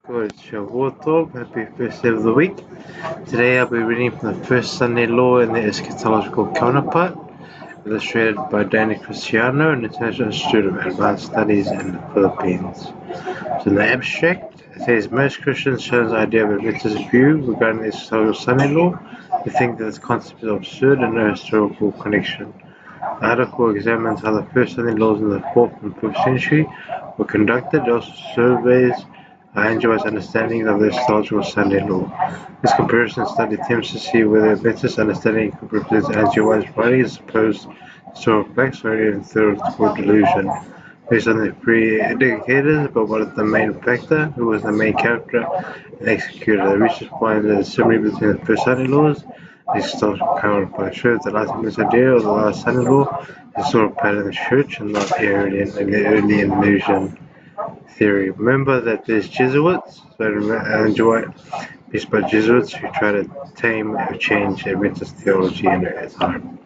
Good. Shavuot happy first day of the week. Today I'll be reading from the first Sunday law in the Eschatological Counterpart, illustrated by Danny Cristiano, an international student of advanced studies in the Philippines. So in the abstract, it says most Christians share the idea of Adventist view regarding the eschatological Sunday law. They think that this concept is absurd and no historical connection. The article examines how the first Sunday laws in the 4th and 5th century were conducted. It also surveys Angela's understanding of the eschatological Sunday law. This comparison study attempts to see whether Adventist understanding represents Angela's writing as opposed to historical facts or any theoretical delusion. Based on the three indicators about what is the main factor, who was the main character, and executor, the research finds that the similarity between the first Sunday laws and historical counterpart shows that ultimate idea of the last Sunday law is a sort of pattern of the church and not the early illusion theory. Remember that there's Jesuits, enjoy based by Jesuits who try to tame or change Adventist theology in their time.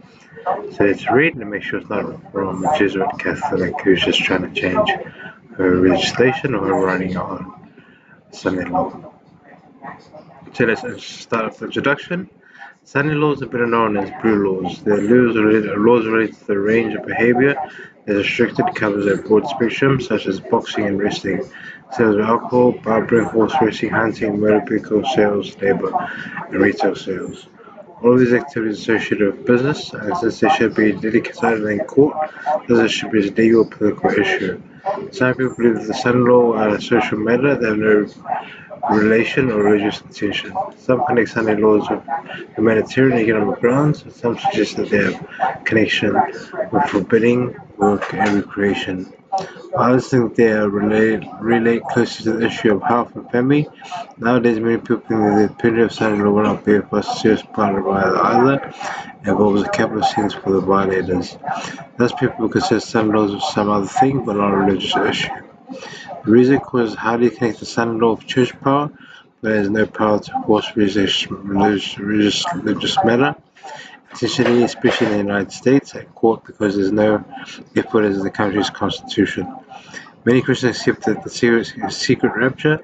So let's read and make sure it's not from a Jesuit Catholic who's just trying to change her legislation or her writing on Sunday law. So let's start with the introduction. Sunday laws are better known as blue laws. They are laws related to the range of behavior that is restricted, covers a broad spectrum such as boxing and wrestling, sales of alcohol, barbering, horse racing, hunting, motor vehicle sales, labor, and retail sales. All of these activities associated with business, and since they should be decided in court, this should be a legal or political issue. Some people believe that the Sunday law are a social matter that have no relation or religious intention. Some connect Sunday laws with humanitarian and economic grounds, and some suggest that they have connection with forbidding work and recreation. Others think they are relate closely to the issue of health and family. Nowadays, many people think that the period of Sunday law will not be a serious part of either, involves a capital sentence for the violators. Thus, people consider Sunday laws as some other thing, but not a religious issue. The reason causes hardly connect the Sunday law with church power, but has no power to force religious matter, essentially, especially in the United States, at court because there is no effort as the country's constitution. Many Christians accept that the secret rapture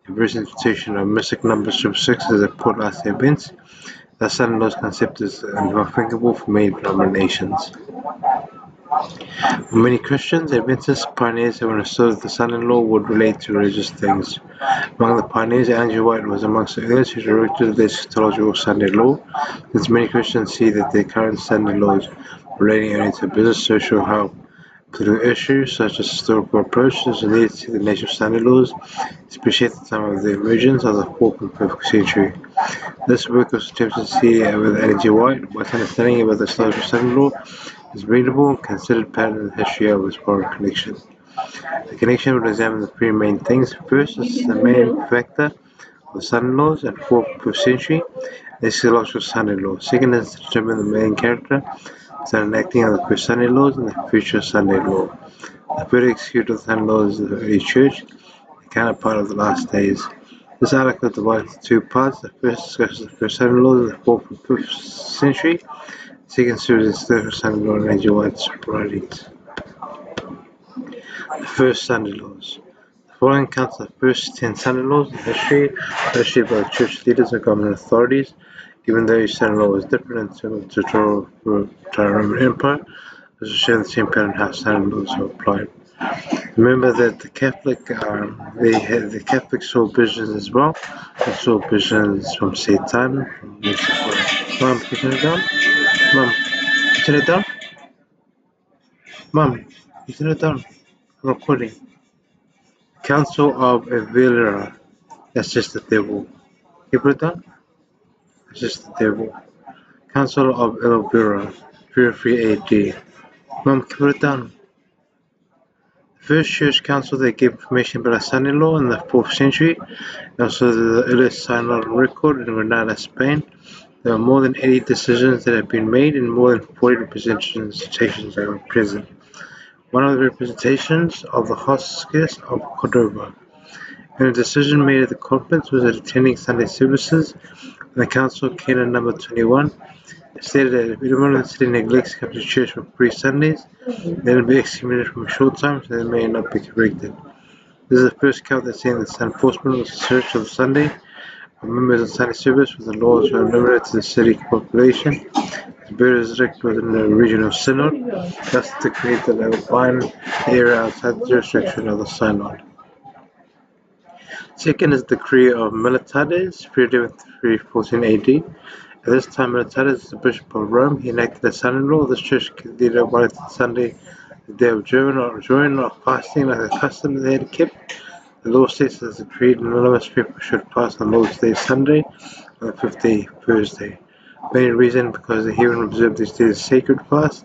and various interpretation of mystic number 6 as a port last events. Thus, Sunday law's concept is unthinkable for many denominations. For many Christians, Adventist pioneers have understood that the Sunday law would relate to religious things. Among the pioneers, Andrew White was amongst the earliest who directed the eschatological Sunday law, since many Christians see that the current Sunday laws relating only to business, social, health, political issues such as historical approaches related to the nature of Sunday laws, especially at the time of the emergence of the 4th and 5th century. This work was attempted to see with Andrew White's understanding about the eschatological Sunday law is readable and considered pattern in the history of its foreign connection. The connection will examine the three main things. First is the main factor of the Sunday laws at 4th and 5th century, the eschatological Sunday law. Second is to determine the main character, the enacting of the first Sunday laws and the future Sunday law. The third executor of the Sunday laws is the early church, the counterpart of the last days. This article is divided into two parts. The first discusses the first Sunday laws in the 4th and 5th century. The second series is the Sunday law and Andrew White's writings. The first Sunday laws. The following counts the first 10 Sunday laws in history, issued by church leaders and government authorities. Even though each Sunday law was different in terms of the Roman Empire, this will show the same pattern how Sunday laws are applied. Remember that the Catholics saw visions as well. They saw visions from Satan, from Lucifer. Mom, can you turn it down? Mom, can you turn it down? Mom, can you turn it down? I'm recording. Council of Avila. That's just the devil. Can you put it down? That's just the devil. Council of Elvira, 303 AD. Mom, can you put it down? The first church council that gave information about the Sunday law in the 4th century, and also the earliest synod record in Granada, Spain. There are more than 80 decisions that have been made and more than 40 representations that are present. One of the representations of the Hospice of Cordova. And a decision made at the conference was that attending Sunday services in the Council Canon number 21 stated that if anyone in the city neglects to come to church for 3 Sundays, they will be excommunicated from a short time so they may not be corrected. This is the first count that saying that enforcement was the church of Sunday. Members of Sunday service with the laws were limited to the city population. The bishopric was in the regional synod, thus decreed that they would bind the area outside the jurisdiction of the synod. Second is the decree of Miltiades, 314 AD. At this time, Miltiades, the bishop of Rome, he enacted a Sunday law. This church leader wanted Sunday, the day of joy or fasting, like a custom that they had kept. The law states as decreed, anonymous people should fast on Lord's Day Sunday on the fifth day, Thursday. Main reason because the heathen observed these days as sacred fast.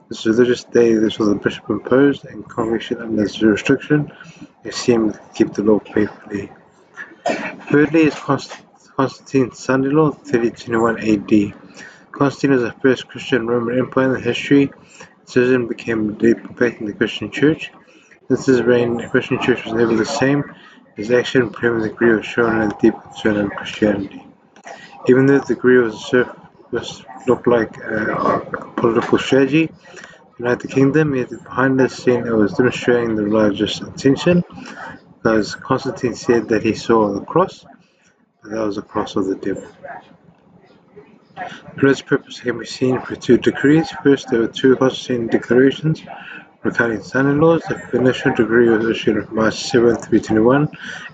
This religious day, this was the bishop imposed, and congregation under this jurisdiction, they seemed to keep the law faithfully. Thirdly is Constantine's Sunday law, 3021 AD. Constantine was the first Christian Roman empire in history. Decision became perfecting the Christian Church. Since his reign, the Christian Church was never the same. His action proclaimed the degree of showing a deep concern in Christianity. Even though the degree looked like a political strategy to unite the kingdom, yet behind the scene it was demonstrating the largest intention, because Constantine said that he saw the cross, but that was the cross of the devil. The Lord's purpose can be seen through two decrees. First, there were two Constantine declarations regarding Sunday laws. The initial decree was issued on March 7, 321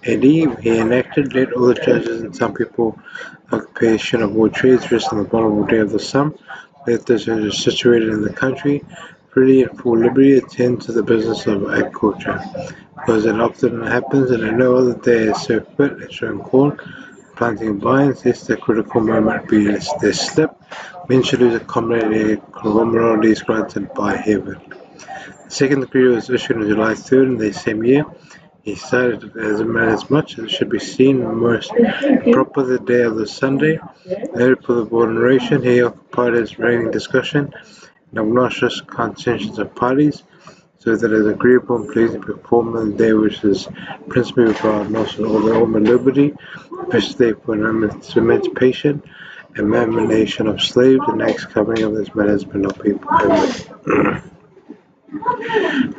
AD. He enacted, let all the judges and some people occupation of all trades rest on the vulnerable day of the sun. Let those who are situated in the country freely and full liberty attend to the business of agriculture, because it often happens that no other day is so fit as showing corn, planting vines, lest the critical moment be their slip. Men should lose a commodities granted by heaven. The second decree was issued on July 3rd in the same year. He cited as much as it should be seen most proper the day of the Sunday, noted for the veneration. He occupied his reigning discussion in obnoxious contentions of parties, so that it is agreeable and pleasing to perform on the day which is principally regarded also all the human liberty, especially for emancipation and manumission of slaves, and next covering of this management of people.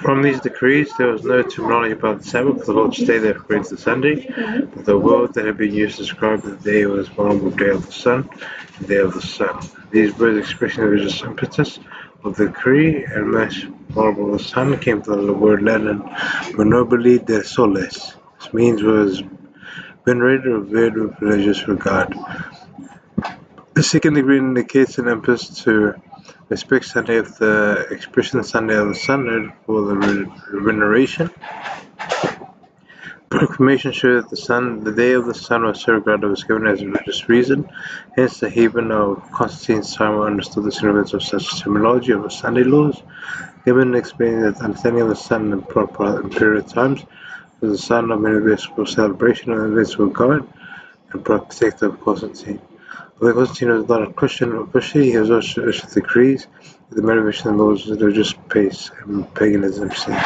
From these decrees, there was no terminology about the Sabbath, the Lord's day that creates the Sunday, but the word that had been used to describe the day was vulnerable day of the sun, the day of the sun. These words expressing the religious impetus of the decree, and most vulnerable of the sun, came from the word Latin "venobili de soles." This means was venerated or revered with religious regard. The second degree indicates an emphasis to respect Sunday of the expression Sunday of the sun, noted for the veneration. Proclamation showed that the day of the sun was so regarded was given as a religious reason. Hence, the heathen of Constantine's time understood the significance of such terminology of the Sunday laws. Gibbon explained that the understanding of the sun in proper imperial times was the sign of universal celebration of the events of God and protector of Constantine. Although Constantine was not a Christian officially, he was also issued decrees that the motivation of the laws was religious pace and paganism since.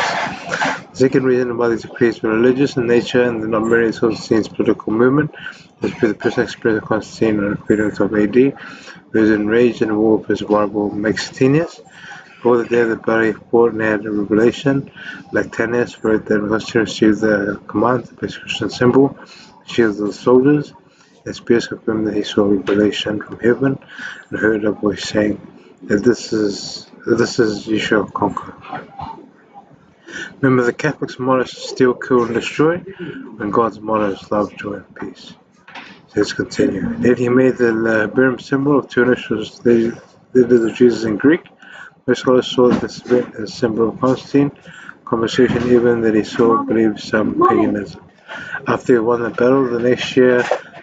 The second reason why these decrees were religious in nature and did not merely Constantine's political movement is through the personal experience of Constantine on the 12 AD, who was enraged in a war with his rival Maxentius. Before the day of the battle, he fought and had a revelation. Lactantius wrote that Constantine received the command to place a Christian symbol, the shields of the soldiers. The spears confirmed that he saw a revelation from heaven and heard a voice saying that this is you shall conquer. Remember, the Catholics' motto is steal, kill, and destroy, when God's motto is love, joy, and peace. So let's continue. Then he made the Labarum symbol of two initials, letters of Jesus in Greek. Most scholars saw this event as a symbol of Constantine. Conversation even that he saw believed some paganism. After he won the battle the next year,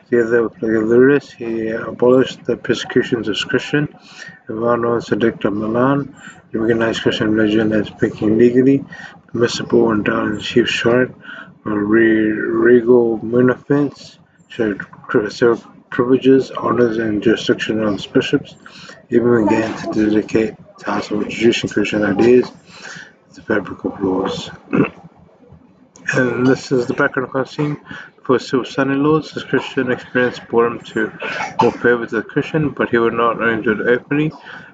together with Legulus, he abolished the persecutions of Christians. Ivano and Edict of Milan, he recognized Christian religion as speaking legally permissible and down in the chief's shrine, while regal munafins showed privileges, honors, and jurisdiction on the bishops, even began to dedicate tasks of introducing Christian ideas to the fabric of laws. And this is the background of Constantine. For civil Sunday laws, his Christian experience brought him to more favor to the Christian, but he would not only do it openly,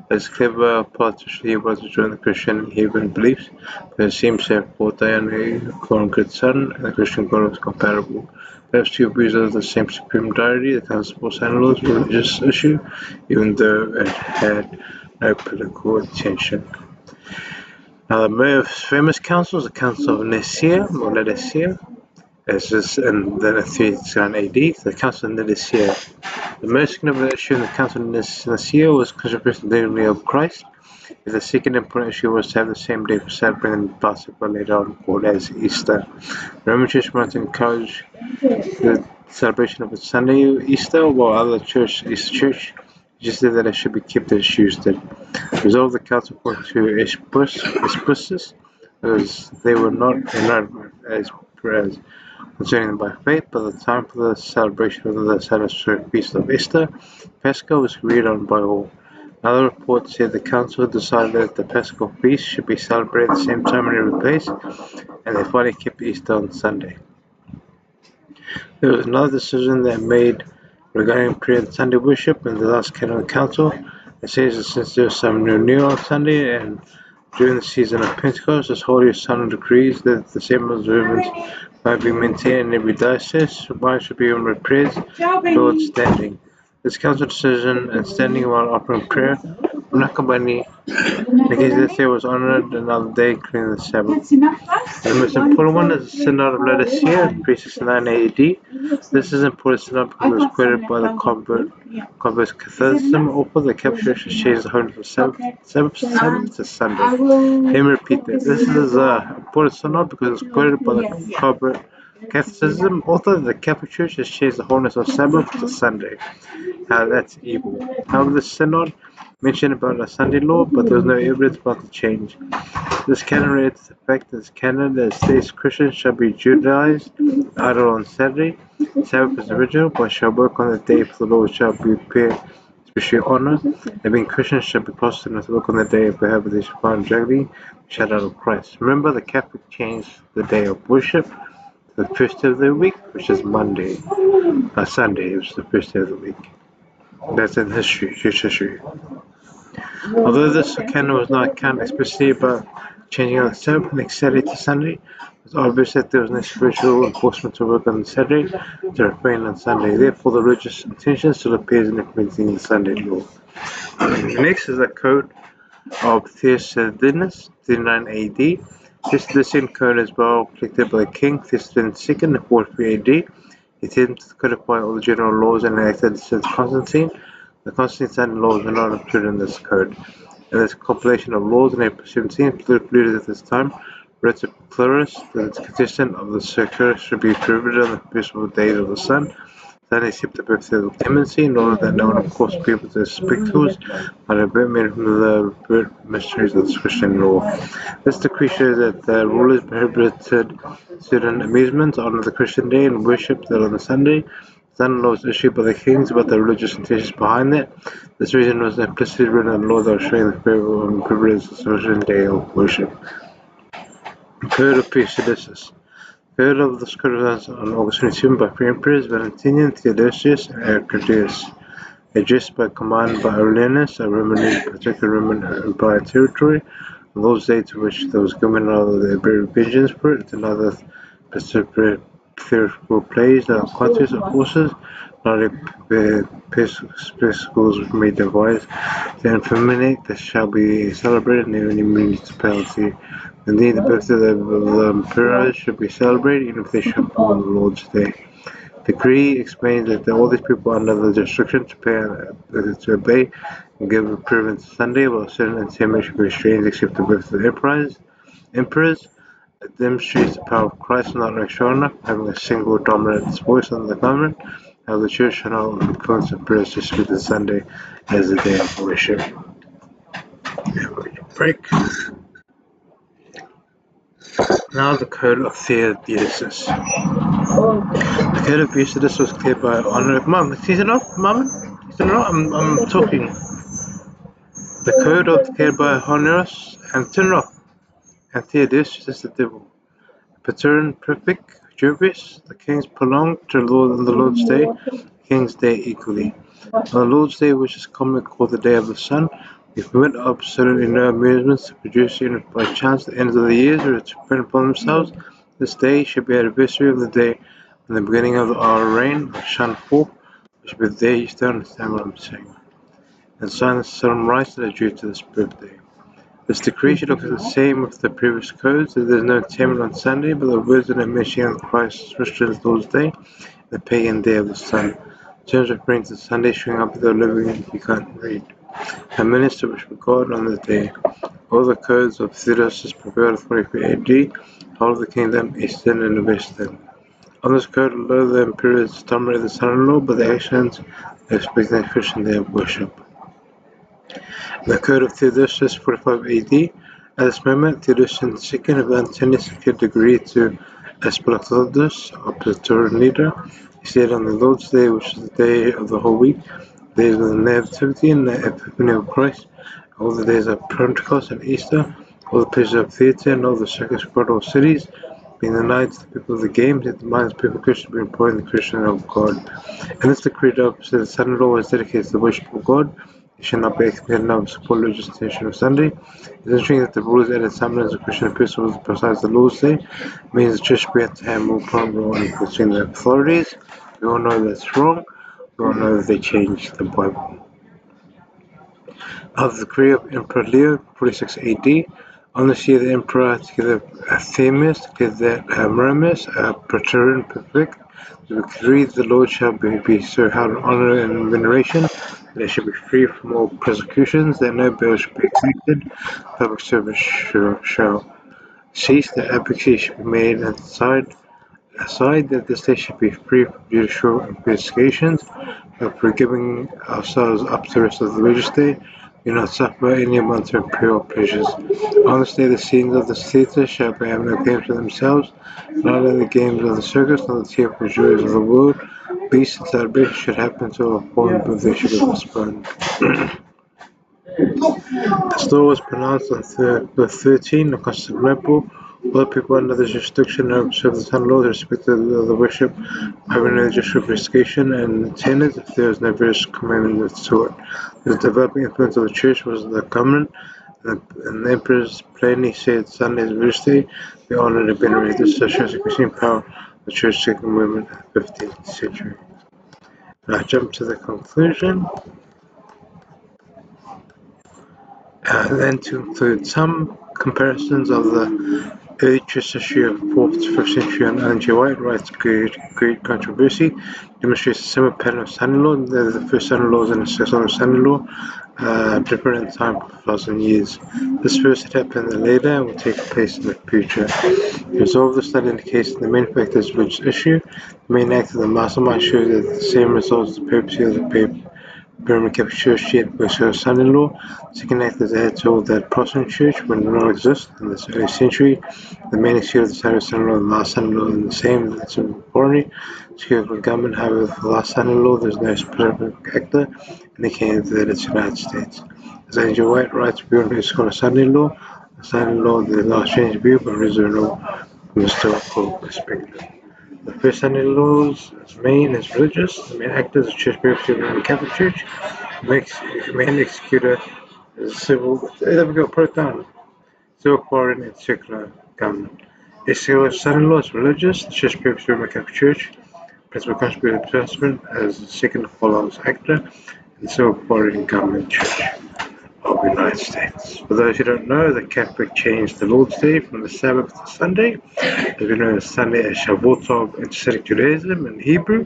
As clever politician he was to join the Christian heathen beliefs, but it seems to have brought down a quote-unquote son, and the Christian God was compatible. Perhaps two views of the same supreme deity, the council of son-in-law's religious issue, even though it had no political intention. Now, the most famous council is the Council of Nicaea, or Laodicea, as is in the 369 AD, the Council of Nicaea. The most significant issue in the Council of Nicaea was controversial dignity of Christ. The second important issue was to have the same day for celebrating the Passover, later on called as Easter. The Roman Church wanted to encourage the celebration of Sunday Easter, while other Easter Church suggested that it should be kept as Jews did. The result of the council according to Espusus was they were not united as concerning them by faith, but the time for the celebration of the celebratory feast of Easter, Pascha, was agreed on by all. Another report said the council decided that the Paschal feast should be celebrated at the same time in every place, and they finally kept Easter on Sunday. There was another decision that made regarding prayer and Sunday worship in the last Canon Council. It says that since there was some new on Sunday and during the season of Pentecost, this Holy Son decrees that the same observance might be maintained in every diocese. Why should be with prayers, Lord standing. This council decision and standing while offering prayer, Nakabani, because there was honored another day, including the Sabbath. The most important one is the Synod of Laodicea in 369 AD. This is important synod because it was quoted by the convert's Catholicism author. The Catholic Church has changed the holiness of Sabbath to Sunday. Let me repeat that. This is an important synod because it was quoted by the convert Catholicism author. The Catholic Church has changed the holiness of Sabbath to Sunday. That's evil. However, the synod mentioned about a Sunday law, but there was no evidence about the change. This canon relates to the fact that this canon that states Christians shall be Judaized idle on Saturday. Sabbath is original, but shall work on the day if the Lord shall be prepared, especially honor. And being Christians shall be positive to work on the day if however they shall find juggling, shout out of Christ. Remember, the Catholic changed the day of worship to the first day of the week, which is Monday. Sunday, which is the first day of the week. That's in history, church history. Although this canon was not accounted explicitly about changing on the Sabbath next Saturday to Sunday, it was obvious that there was no spiritual enforcement to work on Saturday to refrain on Sunday. Therefore, the religious intention still appears in implementing the Sunday law. Next is the Code of Thucydides, 39 AD. Thucydidean code is well collected by King Thucydides II in 43 AD. He attempted to codify all the general laws and enacted since Constantine. The Constantine laws were not included in this code. In this compilation of laws in April 17, political leaders at this time wrote to Plurus that its contestant of the circular should be prohibited on the festival days of the sun, then accept the birthday of clemency, in order that no one force people to spectacles by the men from the birth mysteries of the Christian law. This decree shows that the rulers prohibited certain amusements on the Christian day and worship that on the Sunday. Sun laws issued by the kings about the religious intentions behind that. This reason was implicitly written in the law that was showing the privilege of the Christian day of worship. Code of Thucydides. Code of the Scriptures on August 27 by three emperors, Valentinian, Theodosius, and Arcadius. Addressed by command by Aurelianus, a Roman particular Roman Empire territory. On those days to which there was given another vengeance for it, another theatrical plays, contests of forces, not a spectacles may devise, the infamity that shall be celebrated in any municipality. Indeed, the birthday of the emperor should be celebrated, even if they should fall on the Lord's Day. The decree explains that all these people are under the restriction to obey and give preference to Sunday, while certain entertainment should be restrained except the birth of the emperors. It demonstrates the power of Christ not like shown enough, having a single dominant voice on the government. How the church should not influence emperors to speak the Sunday as a day of worship. Break. Now the Code of Theodosius. The Code of Theodosius was cleared by honor. Mom, is it off, Mom? Is it off? I'm talking. The Code of cleared by Honorius and Tenor and Theodosius is the devil. Patern Prefect Jovius, the kings belonged to the Lord on the Lord's Day, King's Day equally. On the Lord's Day, which is commonly called the Day of the Sun, If permit absolutely no amusements to produce even by chance the ends of the years or to depend upon themselves, this day should be an anniversary of the day when the beginning of our reign shone forth, which should be the day you still understand what I'm saying, and sign the solemn rights that are due to this birthday. This decree should look the same with the previous codes, that there is no entertainment on Sunday, but the wisdom and mission of Christ's Christian's Lord's Day, the pagan day of the sun. In terms of referring to Sunday showing up without living it, you can't read. A minister which God on the day. All the codes of Theodosius prevailed 43 AD, whole of the kingdom, eastern and western. On this code, although the emperors dominated the son-in-law, but the actions they expect the Christian day of worship. The code of Theodosius 45 AD. At this moment, Theodosius II of Antioch secured degree to Eschatologus, a Praetorian leader. He said on the Lord's Day, which is the day of the whole week, days of the Nativity and the Epiphany of Christ, all the days of Pentecost and Easter, all the places of theatre and all the circus capital cities, being the nights the people of the games, it demands people Christians to be employed in the Christian of God. And this decree says the son-in-law was dedicated to the worship of God. He should not be expected of support legislation of Sunday. It's interesting that the rulers added semblance of Christian epistles besides the Lord's Day. It means the church should be had to have more prominent role in between the authorities. We all know that's wrong. We all know that they changed the Bible. Of the decree of Emperor Leo, 46 AD, on this year the emperor, together Themis, together Myrmis, a Praetorian prefect, the decree the Lord shall be so held in honor and veneration, that they shall be free from all persecutions, that no bill should be exacted, public service shall cease, that advocacy should be made aside that the state should be free from judicial investigations, but for giving ourselves up to the rest of the religious day, we do not suffer any amount of imperial pleasures. On this day the scenes of the theatre shall have no games for themselves, neither the games of the circus nor the tearful joys of the world. Beasts and celebrations should happen to a form, but they should be postponed. The store was pronounced on the 13th of Constantinople. All people under this jurisdiction are observe the sun laws, respect the worship, having no judicial investigation and tenants if there is no various commandment to it. The developing influence of the church was the government, and the emperors plainly said Sunday is religious day, be honored and venerated. This shows the increasing power of the church second movement in the 15th century. Now I jump to the conclusion. Then to include some comparisons of the early church history of 4th to 5th century on Ellen G. White writes Great Controversy demonstrates a similar pattern of son-in-law. The first son-in-laws and the second son-in-law different in time for 1,000 years. This first had happened later and will take place in the future. The result of the study indicates that the main factor is religious issue. The main act of the mastermind shows that the same results the papacy of the Roman Catholic Church yet was her son-in-law. Second act is added to that Protestant church when it not exist in this early century. The main issue of the son-in-law and the last son-in-law are the same, that's important. Secure from government, however, for the last son-in-law, there's no specific actor indicating that it's United States. As Angel White writes, beyond his called a son-in-law, the last change view, but original from the historical perspective. The first son-in-law's main is religious. The main actor is the church bishop of the Roman Catholic Church. The main executor is civil. There we go. Put it down. Civil, foreign, and secular government. His son-in-law is religious. The church bishop of the Roman Catholic Church. Principal contributor to Testament as the second follows actor in civil, foreign government church of the United States. For those who don't know, the Catholic changed the Lord's Day from the Sabbath to Sunday. As we know, Sunday is Shavuot in Hasidic Judaism and Hebrew.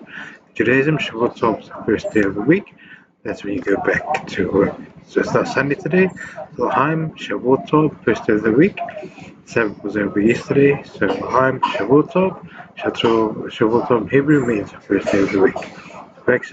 Judaism, Shavuot is the first day of the week. That's when you go back to work. So it's not Sunday today. L'chaim, Shavuot, first day of the week. Sabbath was over yesterday. So L'chaim, Shavuot. Shavuot in Hebrew means the first day of the week. Back,